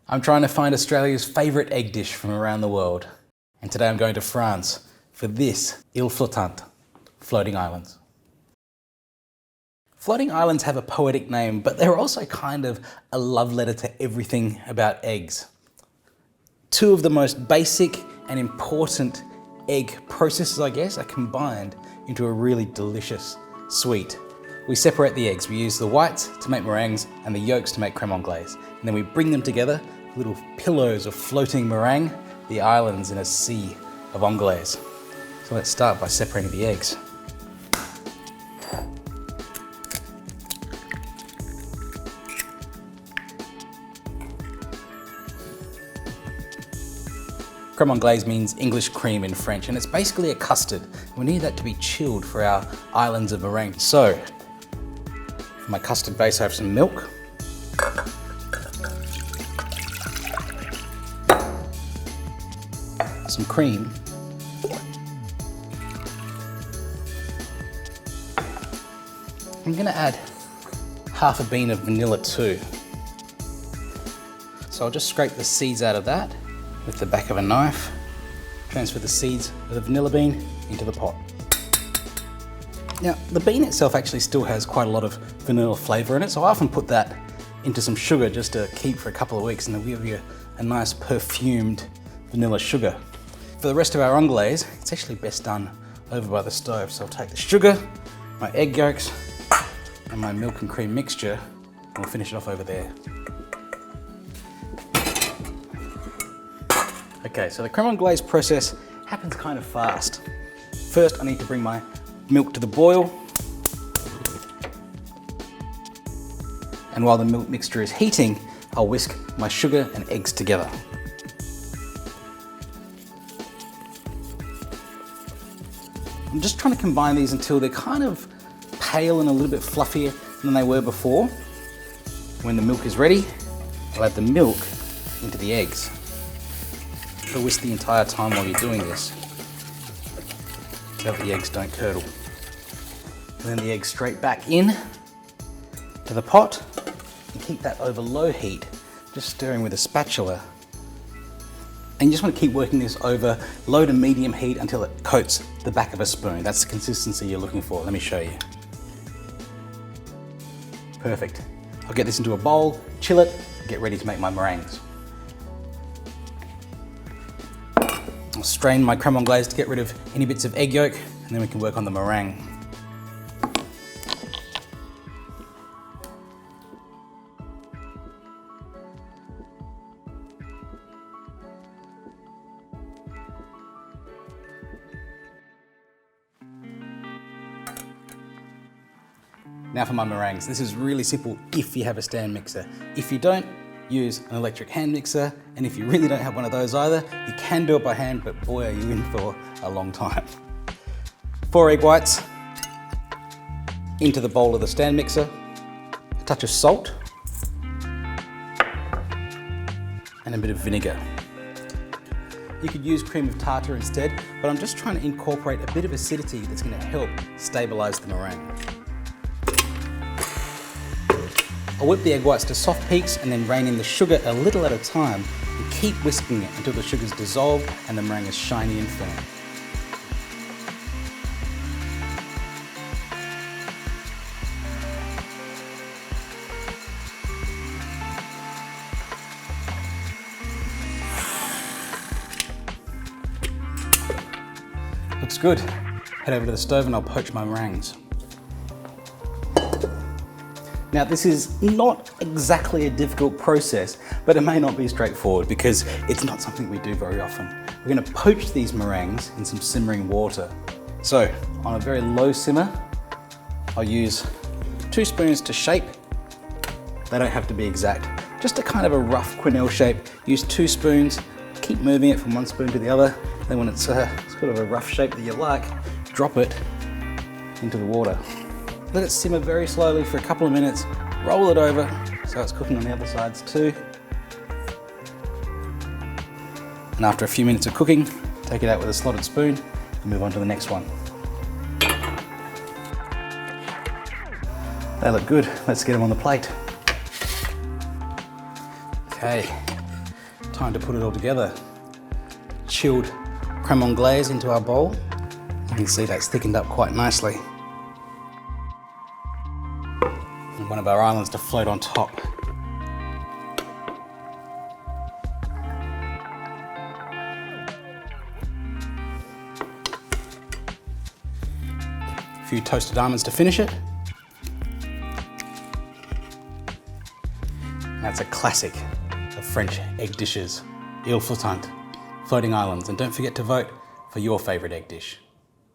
I'm trying to find Australia's favourite egg dish from around the world. And today I'm going to France for this Île Flottante, floating islands. Floating islands have a poetic name, but they're also kind of a love letter to everything about eggs. Two of the most basic and important egg processes, I guess, are combined into a really delicious sweet. We separate the eggs. We use the whites to make meringues and the yolks to make crème anglaise. And then we bring them together, little pillows of floating meringue, the islands in a sea of anglaise. So let's start by separating the eggs. Crème anglaise means English cream in French, and it's basically a custard. We need that to be chilled for our islands of meringue. So, for my custard base, I have some milk. Some cream. I'm gonna add half a bean of vanilla too. So I'll just scrape the seeds out of that with the back of a knife, transfer the seeds of the vanilla bean into the pot. Now, the bean itself actually still has quite a lot of vanilla flavour in it, so I often put that into some sugar just to keep for a couple of weeks, and it'll give you a nice perfumed vanilla sugar. For the rest of our anglaise, it's actually best done over by the stove. So I'll take the sugar, my egg yolks, and my milk and cream mixture, and we'll finish it off over there. Okay, so the crème anglaise process happens kind of fast. First, I need to bring my milk to the boil. And while the milk mixture is heating, I'll whisk my sugar and eggs together. I'm just trying to combine these until they're kind of pale and a little bit fluffier than they were before. When the milk is ready, I'll add the milk into the eggs. Whisk the entire time while you're doing this, so that the eggs don't curdle. And then the eggs straight back in to the pot, and keep that over low heat, just stirring with a spatula. And you just want to keep working this over low to medium heat until it coats the back of a spoon. That's the consistency you're looking for. Let me show you. Perfect. I'll get this into a bowl, chill it, get ready to make my meringues. I'll strain my crème anglaise to get rid of any bits of egg yolk, and then we can work on the meringue. Now for my meringues. This is really simple if you have a stand mixer. If you don't, use an electric hand mixer, and if you really don't have one of those either, you can do it by hand, but boy, are you in for a long time. 4 egg whites into the bowl of the stand mixer, a touch of salt, and a bit of vinegar. You could use cream of tartar instead, but I'm just trying to incorporate a bit of acidity that's going to help stabilise the meringue. I'll whip the egg whites to soft peaks and then rein in the sugar a little at a time and keep whisking it until the sugar's dissolved and the meringue is shiny and firm. Looks good. Head over to the stove and I'll poach my meringues. Now, this is not exactly a difficult process, but it may not be straightforward because it's not something we do very often. We're going to poach these meringues in some simmering water. So, on a very low simmer, I'll use 2 spoons to shape. They don't have to be exact. Just a kind of a rough quenelle shape. Use 2 spoons, keep moving it from one spoon to the other. Then when it's sort of a rough shape that you like, drop it into the water. Let it simmer very slowly for a couple of minutes, roll it over so it's cooking on the other sides too. And after a few minutes of cooking, take it out with a slotted spoon and move on to the next one. They look good, let's get them on the plate. Okay, Time to put it all together. Chilled creme anglaise into our bowl. You can see that's thickened up quite nicely. And one of our islands to float on top. A few toasted almonds to finish it. And that's a classic of French egg dishes. Ile flottante, floating islands. And don't forget to vote for your favourite egg dish.